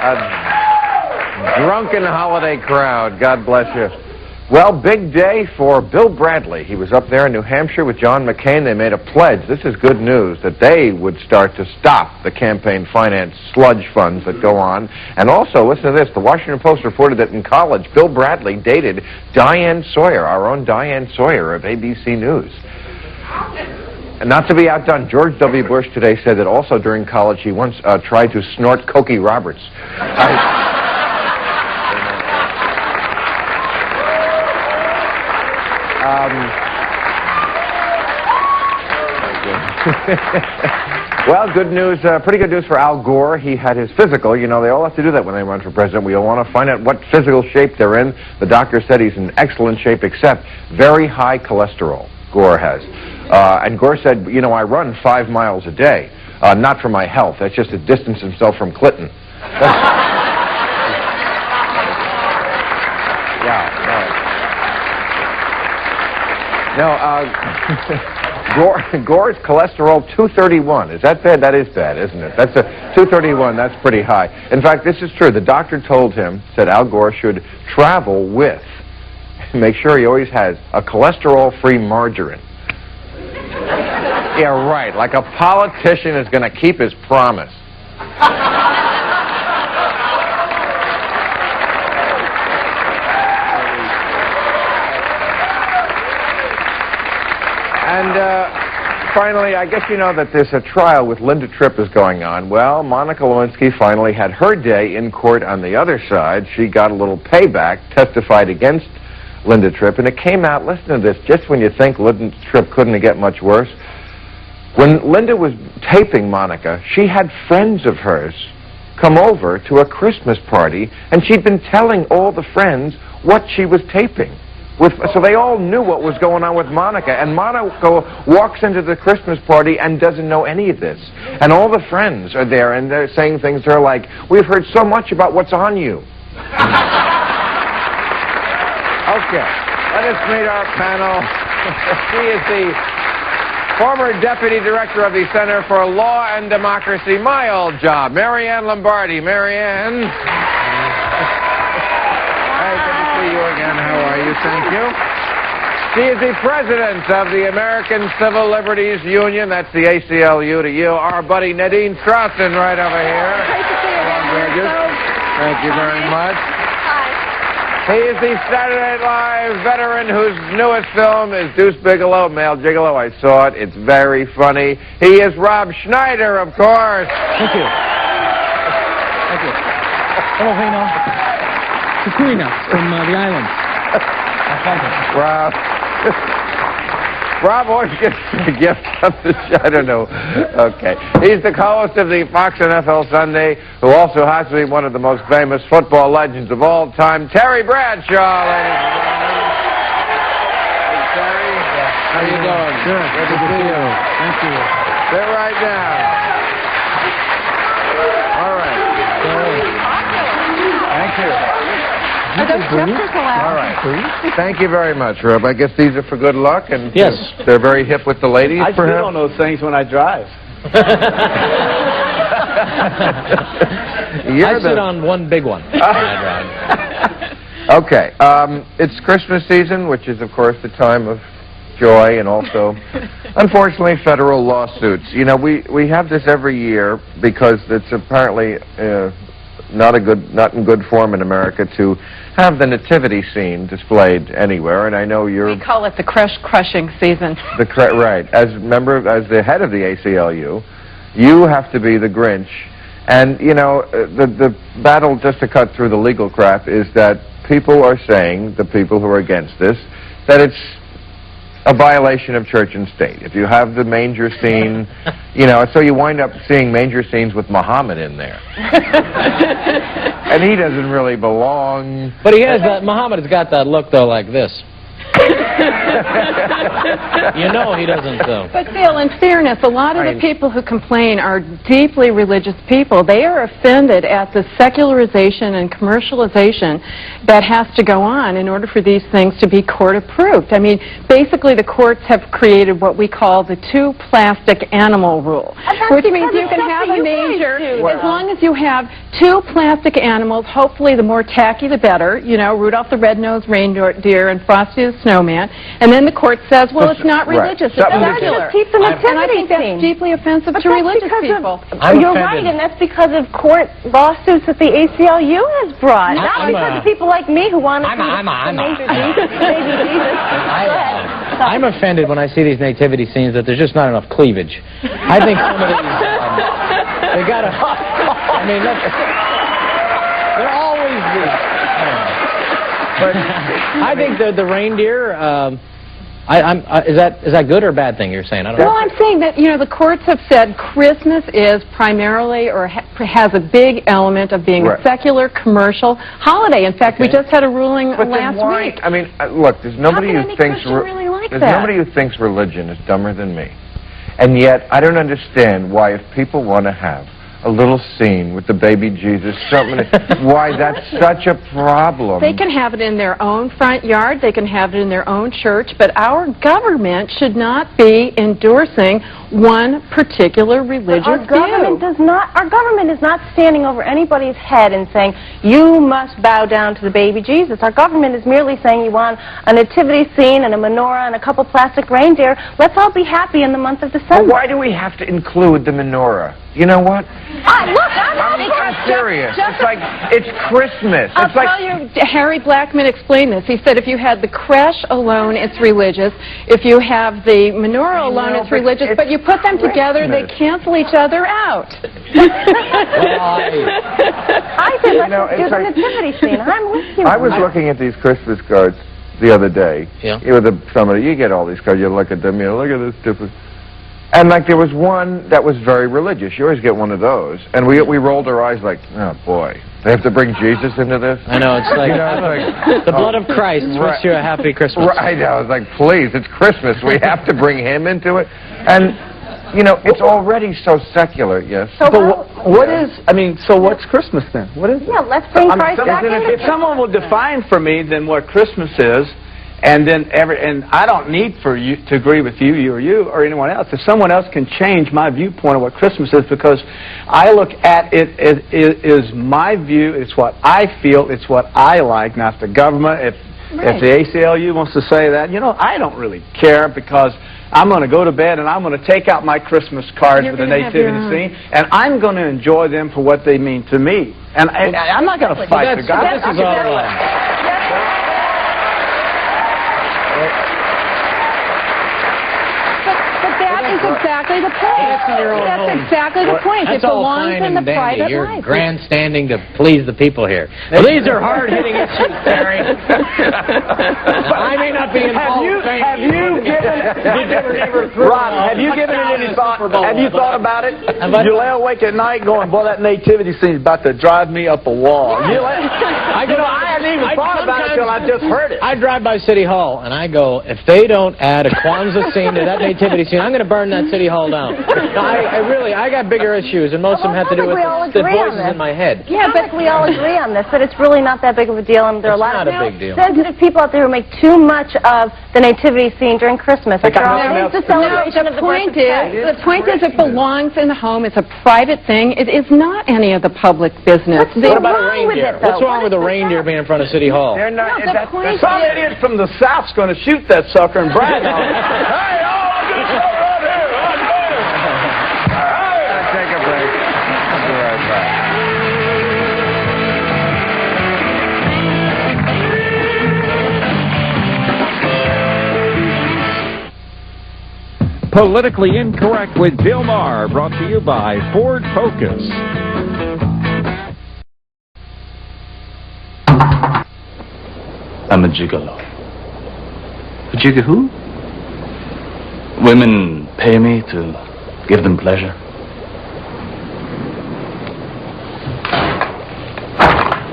A drunken holiday crowd. God bless you. Well, big day for Bill Bradley. He was up there in New Hampshire with John McCain. They made a pledge. This is good news, that they would start to stop the campaign finance sludge funds that go on. And also, listen to this, the Washington Post reported that in college, Bill Bradley dated Diane Sawyer, our own Diane Sawyer of ABC News. And not to be outdone, George W. Bush today said that also during college he once tried to snort Cokie Roberts. Well, good news, pretty good news for Al Gore. He had his physical. You know, they all have to do that when they run for president. We all want to find out what physical shape they're in. The doctor said he's in excellent shape, except very high cholesterol, Gore has. And Gore said, you know, I run 5 miles a day. Not for my health. That's just to distance himself from Clinton. Gore's cholesterol 231. Is that bad? That is bad, isn't it? That's a 231. That's pretty high. In fact, this is true. The doctor told him, said Al Gore should travel with, make sure he always has a cholesterol-free margarine. Yeah, right. Like a politician is going to keep his promise. And finally, I guess you know that there's a trial with Linda Tripp is going on. Well, Monica Lewinsky finally had her day in court on the other side. She got a little payback, testified against Linda Tripp, and it came out, listen to this, just when you think Linda Tripp couldn't get much worse. When Linda was taping Monica, she had friends of hers come over to a Christmas party, and she'd been telling all the friends what she was taping. So they all knew what was going on with Monica, and Monica walks into the Christmas party and doesn't know any of this. And all the friends are there, and they're saying things to her like, we've heard so much about what's on you. Okay, let us meet our panel. She is the former Deputy Director of the Center for Law and Democracy, my old job, Marianne Lombardi. Marianne. Hey, good to see you again. How are you? Thank you. She is the President of the American Civil Liberties Union. That's the ACLU to you. Our buddy Nadine Strossen right over here. Great to see you again. Thank you very much. He is the Saturday Night Live veteran whose newest film is Deuce Bigelow, Male Gigolo. I saw it. It's very funny. He is Rob Schneider, of course. Thank you. Thank you. Hello, Hino. Katrina from the islands. Rob always gets a gift on the show. I don't know. Okay. He's the co-host of the Fox NFL Sunday, who also has to be one of the most famous football legends of all time, Terry Bradshaw, ladies and gentlemen. Hey, Terry. How you doing? Good. Good to see you. Thank you. Sit right down. All right. Thank you. Are those chapters allowed? All right. Thank you very much, Rob. I guess these are for good luck, and yes, they're very hip with the ladies. I still don't know those things when I drive. I sit on one big one. Okay. It's Christmas season, which is, of course, the time of joy and also, unfortunately, federal lawsuits. You know, we have this every year because it's apparently not in good form in America to have the nativity scene displayed anywhere, and I know you're... We call it the crushing season. Right. As the head of the ACLU, you have to be the Grinch, and, you know, the battle, just to cut through the legal crap, is that people are saying, the people who are against this, that it's a violation of church and state. If you have the manger scene, you know, so you wind up seeing manger scenes with Muhammad in there. And he doesn't really belong. But he has that, Muhammad has got that look, though, like this. You know he doesn't, though. But Phil, in fairness, a lot of the people who complain are deeply religious people. They are offended at the secularization and commercialization that has to go on in order for these things to be court approved. I mean, basically the courts have created what we call the two plastic animal rule, which means you can have a major, as long as you have two plastic animals, hopefully the more tacky the better, you know, Rudolph the Red-Nosed Reindeer and Frosty the Snowman, and then the court says, well, it's not religious, it's secular. Keep the nativity And I think that's deeply offensive to religious people. You're right, and that's because of court lawsuits that the ACLU has brought. Not because of people like me who want to see the major Jesus, baby Jesus. I'm offended when I see these nativity scenes that there's just not enough cleavage. I think some of these, they gotta, I mean, they're always but I think the reindeer, is that good or bad thing you're saying? I don't know. Well, I'm saying that, you know, the courts have said Christmas is primarily or has a big element of being a secular, commercial holiday. In fact, we just had a ruling last week. I mean, look, there's nobody who thinks really like there's that? nobody who thinks religion is dumber than me. And yet, I don't understand why if people want to have a little scene with the baby Jesus, something, why that's such a problem. They can have it in their own front yard, they can have it in their own church, but our government should not be endorsing one particular religious Our government is not standing over anybody's head and saying, you must bow down to the baby Jesus. Our government is merely saying you want a nativity scene and a menorah and a couple plastic reindeer. Let's all be happy in the month of December. Well, why do we have to include the menorah? You know what? I'm serious. It's like, it's Christmas. I'll tell you, Harry Blackman explained this. He said if you had the creche alone, it's religious. If you have the menorah alone, it's religious. But you put them together, they cancel each other out. I think let's do the nativity scene. I'm with you. I was looking at these Christmas cards the other day. Yeah. With somebody, you get all these cards, you look at them, you look at this different. And like there was one that was very religious. You always get one of those. And we rolled our eyes like, oh boy, they have to bring Jesus into this? I know, it's like, the blood of Christ wish you a happy Christmas. Right, I was like, please, it's Christmas. We have to bring him into it. And, you know, it's already so secular, yes. So what is, I mean, so what's Christmas then? What is it? Yeah, let's bring Christ back in. If someone will define for me then what Christmas is, and then and I don't need for you to agree with you or anyone else. If someone else can change my viewpoint of what Christmas is, because I look at it is my view, it's what I feel, it's what I like, not the government. If the ACLU wants to say that, you know, I don't really care, because I'm going to go to bed and I'm going to take out my Christmas cards with the nativity scene, and I'm going to enjoy them for what they mean to me. And I'm not going to fight the God. This is all right. That is exactly the point. That's exactly the point. It belongs in the private You're life. grandstanding to please the people here. Well, these are hard-hitting issues, Barry. I may not be involved. Have you given it any thought? Have you thought about it? You lay awake at night going, boy, that nativity scene is about to drive me up a wall. I hadn't even thought about it until I just heard it. I drive by City Hall, and I go, if they don't add a Kwanzaa scene to that nativity scene, I'm going to burn that City Hall down. I got bigger issues, and most of them have to do with the voices in my head. Yeah, but we all agree on this, that it's really not that big of a deal, and there are a lot of sensitive people out there who make too much of the nativity scene during Christmas. It's the celebration of the point is it belongs in the home. It's a private thing. It is not any of the public business. What about a reindeer? What's wrong with a reindeer being in front of City Hall? They're not. Some idiot from the South's going to shoot that sucker and brag on it. Hey, Take a break. I'll be right back. Politically Incorrect with Bill Maher, brought to you by Ford Focus. I'm a gigolo. A gigolo who? Women pay me to give them pleasure.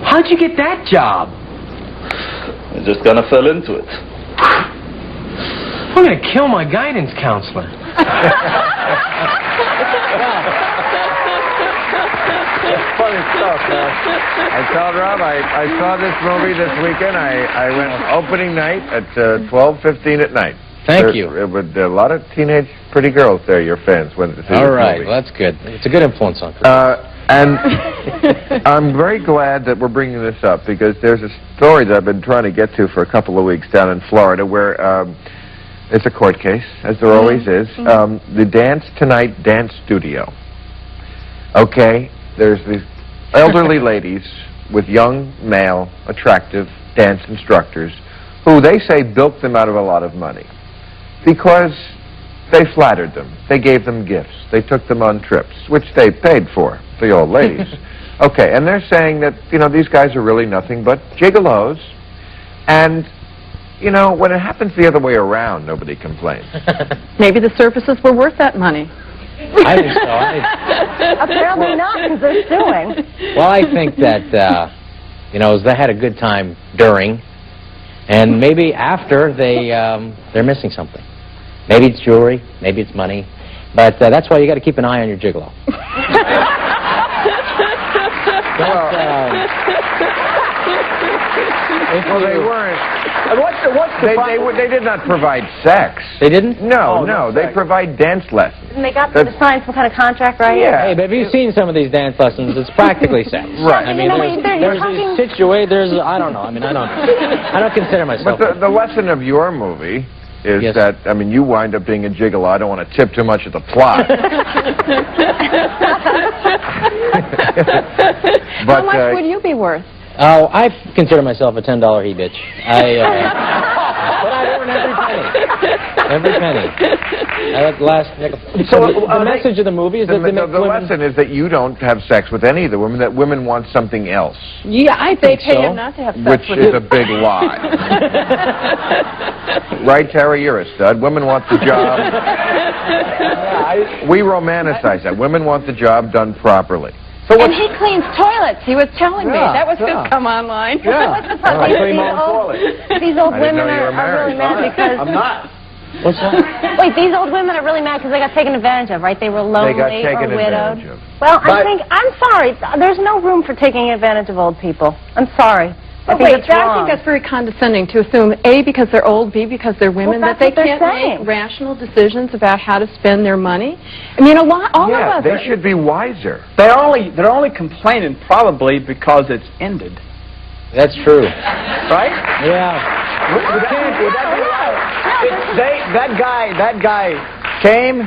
How'd you get that job? I just kind of fell into it. I'm going to kill my guidance counselor. Funny stuff, man. I told Rob I saw this movie this weekend. I went opening night at 12:15 at night. Thank you. There were a lot of teenage pretty girls there, your fans, went to see this All right, movie. well, that's good. It's a good influence on And I'm very glad that we're bringing this up because there's a story that I've been trying to get to for a couple of weeks down in Florida where it's a court case, as there always is. The Dance Tonight Dance Studio. Okay, there's these elderly ladies with young, male, attractive dance instructors who they say bilked them out of a lot of money because they flattered them. They gave them gifts. They took them on trips, which they paid for, the old ladies. Okay, and they're saying that, you know, these guys are really nothing but gigolos. And, you know, when it happens the other way around, nobody complains. Maybe the services were worth that money. I think so. Apparently not, because they're suing. Well, I think that, you know, they had a good time during, and maybe after they're missing something. Maybe it's jewelry, maybe it's money, but that's why you got to keep an eye on your gigolo. Well, they weren't. What's the They did not provide sex. They didn't? No, Oh, no, no they sex. provide dance lessons. And they got them to sign some kind of contract, right? Yeah. Hey, but have you seen some of these dance lessons? It's practically sex. Right. I mean, You know, there's you're these there's, I don't know. I mean, I don't consider myself. But the lesson of your movie is Yes. that, I mean, you wind up being a gigolo. I don't want to tip too much of the plot. How much would you be worth? Oh, I consider myself a $10 he-bitch. But I earn every penny. Every penny. That last nickel. So the message of the movie is that they make the women... lesson is that you don't have sex with any of the women, that women want something else. Yeah, they pay so. him not to have sex Which with is you. a big lie. Right, Terry? You're a stud. Women want the job. We romanticize that. Women want the job done properly. And he cleans toilets. He was telling me. Yeah, That was yeah. his come online. Yeah. What's the problem? clean my own toilet. These old I didn't women know you were are really married. mad because... I'm not. What's that? Wait, these old women are really mad because they got taken advantage of, right? They were lonely They got taken or widowed. advantage of. Well, But- I'm sorry. There's no room for taking advantage of old people. I'm sorry. I But think wait, it's I wrong. think that's very condescending to assume, A, because they're old, B, because they're women, Well, that they that's what can't they're saying. make rational decisions about how to spend their money. I mean, all of Yeah, us they are... should be wiser. They're only complaining probably because it's ended. That's true. Right? Yeah. Would that be right? That guy came,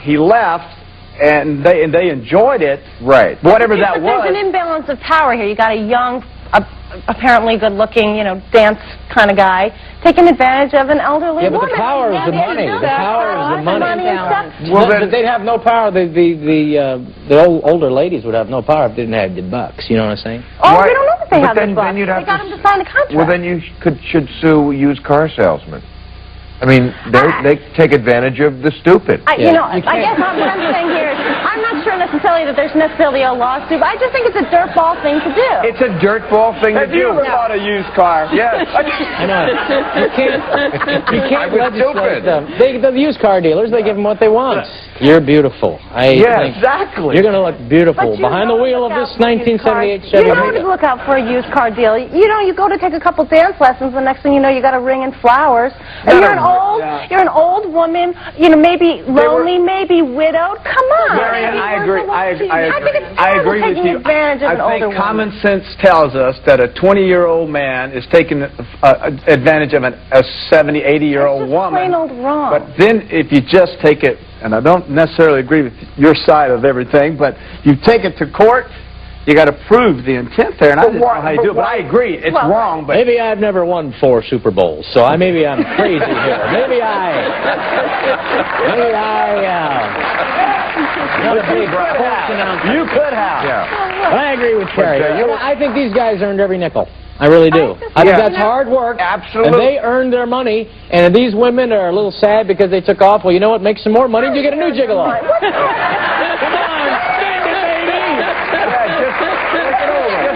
he left, and they enjoyed it. Right. Whatever Yeah, that but there's an was. imbalance of power here. You got a young, apparently good-looking, you know, dance kind of guy taking advantage of an elderly Yeah, but woman. the power is the money. The power is the money. And stuff. Well, But then- they'd have no power. The older ladies would have no power if they didn't have the bucks. You know what I'm saying? Oh, Why- we don't know if they but have then- this book. then you'd have They got to him to sign a contract. Well, then you should sue used car salesmen. I mean, they take advantage of the stupid. You know, I guess what I'm saying here is I'm not sure necessarily that there's necessarily a lawsuit, but I just think it's a dirtball thing to do. It's a dirtball thing Have to you do. ever bought a used car? Yes. I know. You can't I was legislate stupid. them. The used car dealers, they give them what they want. You're beautiful. Yeah, think exactly. You're going to look beautiful But you behind the know wheel to of look this out for used cars. 1978 Chevy You know to Mega. look out for a used car deal. You know, you go to take a couple dance lessons, the next thing you know, you got a ring and flowers. And you're an old woman, you know, maybe lonely, maybe widowed. Come on. Marianne, I agree. I think it's I terrible agree with taking you. advantage of an I older think woman. common sense tells us that a 20-year-old man is taking advantage of a 70, 80-year-old It's just woman. plain old wrong. But then if you just take it, and I don't necessarily agree with your side of everything, but you take it to court, you got to prove the intent there, and I don't know how you do it. But I agree, it's wrong. But Maybe I've never won 4 Super Bowls, so maybe I'm crazy here. Maybe not a big sports announcer. you could have. Yeah. But I agree with Terry. you- I think these guys earned every nickel. I really do. I think that's hard work. Absolutely. And they earned their money. And if these women are a little sad because they took off, well, you know what? Make some more money and you get a new gigolo. Come on, spend it, baby. Yeah, just look it over.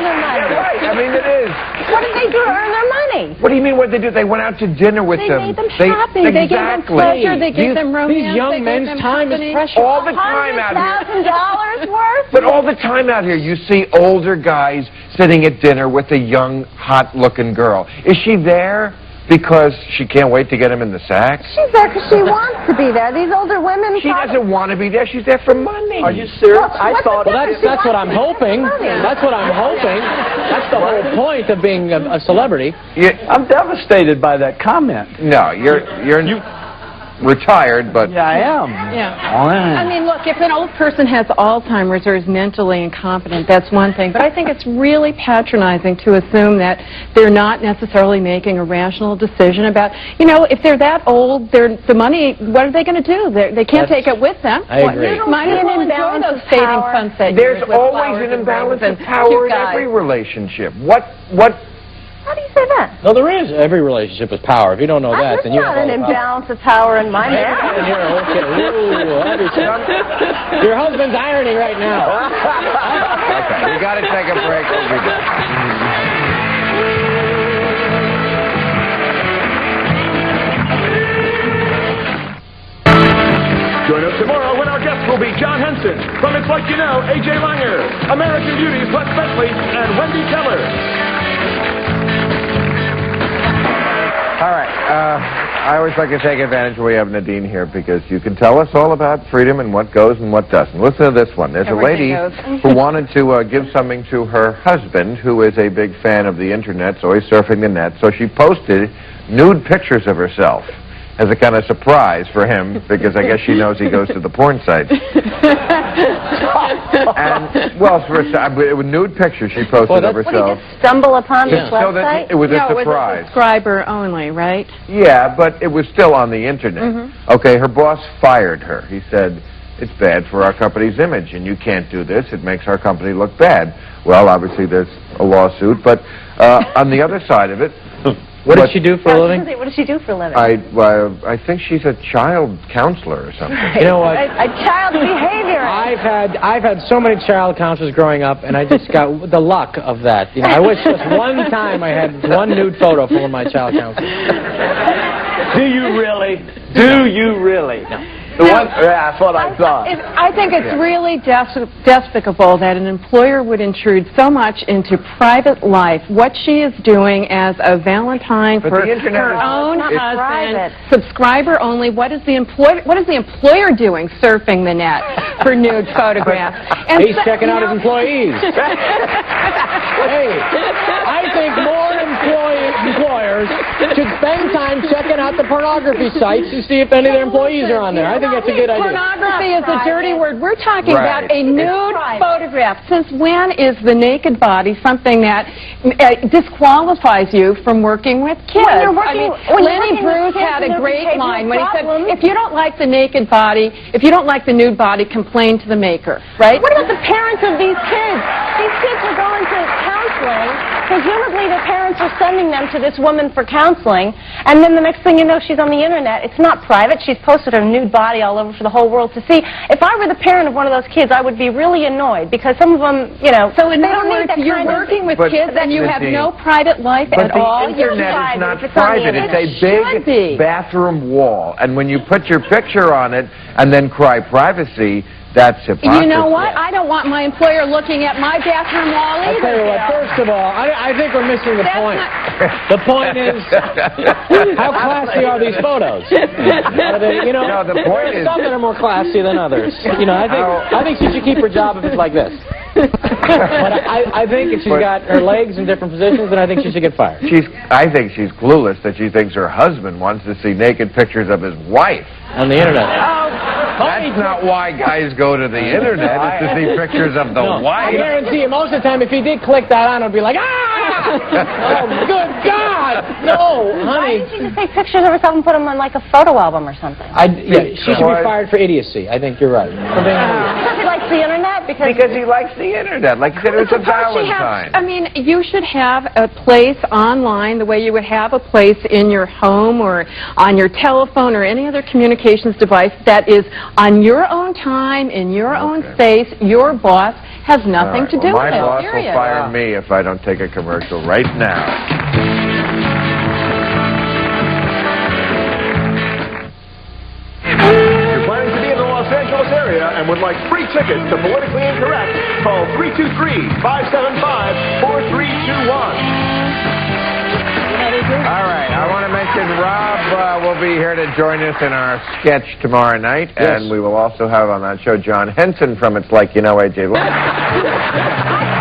I mean, it is. What did they do to earn their money? What do you mean what they do? They went out to dinner with They them. made them happy. They gave them pleasure. They gave them romance. These young they gave men's them time is company. precious. All the time out here. $100,000 worth? But all the time out here, you see older guys sitting at dinner with a young, hot-looking girl. Is she there because she can't wait to get him in the sack? She's there because she wants to be there. These older women... She doesn't want to be there. She's there for money. Are you serious? Well, That's what I'm hoping. That's what I'm hoping. That's the whole point of being a celebrity. I'm devastated by that comment. No, you're retired, but... Yeah, I am. Yeah. I mean, look, if an old person has Alzheimer's or is mentally incompetent, that's one thing. But I think it's really patronizing to assume that they're not necessarily making a rational decision about, you know, if they're that old, the money, what are they going to do? They can't take it with them. I agree. Might as well enjoy those fading sunset There's years with always flowers an and imbalance rings of and power cute in guys. every relationship. What... How do you say that? No, there is. Every relationship is power. If you don't know that, then you have not an all the power. imbalance of power in my marriage. Your husband's ironing right now. Okay, we got to take a break. We'll be back. Join us tomorrow when our guests will be John Henson, from It's Like You Know, A.J. Langer, American Beauty's Les Bentley, and Wendy Keller. All right. I always like to take advantage when we have Nadine here because you can tell us all about freedom and what goes and what doesn't. Listen to this one. There's Everything a lady goes. who wanted to give something to her husband, who is a big fan of the internet, so he's surfing the net. So she posted nude pictures of herself as a kind of surprise for him because I guess she knows he goes to the porn sites. And, well, it was nude pictures she posted of herself. What, did you just stumble upon this So website? it was a No, it was a surprise. subscriber only, right? Yeah, but it was still on the internet. Okay, her boss fired her. He said, it's bad for our company's image, and you can't do this. It makes our company look bad. Well, obviously there's a lawsuit, but on the other side of it... What did she do for a living? What does she do for a living? I think she's a child counselor or something. You know what? A child behavior. I've had so many child counselors growing up, and I just got the luck of that. You know, I wish just one time I had one nude photo from one of my child counselors. Do you really? Do you really? No. That's what I thought. I think it's really despicable that an employer would intrude so much into private life, what she is doing as a Valentine for her own husband, subscriber only. What is the employer doing surfing the net for nude photographs? And he's checking out his employees. Hey, I think more employers should spend time checking out the pornography sites to see if any of their employees are on there. I think that's a good idea. Pornography is a dirty word. We're talking about a nude photograph. Since when is the naked body something that disqualifies you from working with kids? Lenny Bruce had a great line when he said, if you don't like the naked body, if you don't like the nude body, complain to the maker, right? What about the parents of these kids? These kids are going to counseling. Presumably the parents are sending them to this woman for counseling, and then the next thing you know, she's on the internet. It's not private. She's posted her nude body all over for the whole world to see. If I were the parent of one of those kids, I would be really annoyed because some of them, you know, so in other words, you're working with kids and you have no private life at all. But the internet is not private. It's a big bathroom wall, and when you put your picture on it and then cry privacy, that's hypocrisy. You know what? I don't want my employer looking at my bathroom wall either. I'll tell you what, first of all, I think we're missing the point. The point is, how classy are these photos? Are they, you know, no, the point there's some that are more classy than others. You know, I think she should keep her job if it's like this. But I think if she's got her legs in different positions, then I think she should get fired. I think she's clueless that she thinks her husband wants to see naked pictures of his wife. On the internet. That's not why guys go to the internet, it's to see pictures of the wife. I guarantee you, most of the time, if he did click that on, it would be like, ah! Oh, good God! No, honey. Why didn't she just take pictures of herself and put them on like a photo album or something? Yeah, she should be fired for idiocy. I think you're right. Because he likes the internet? Because he likes the internet. Like you said, it's a Valentine. I mean, you should have a place online the way you would have a place in your home or on your telephone or any other communications device that is on your own time, in your own space. Your boss has nothing to do with it. My boss will fire me if I don't take a commercial right now. and would like free tickets to Politically Incorrect, call 323-575-4321. All right, I want to mention Rob will be here to join us in our sketch tomorrow night, and we will also have on that show John Henson from It's Like You Know, A.J. Lombard.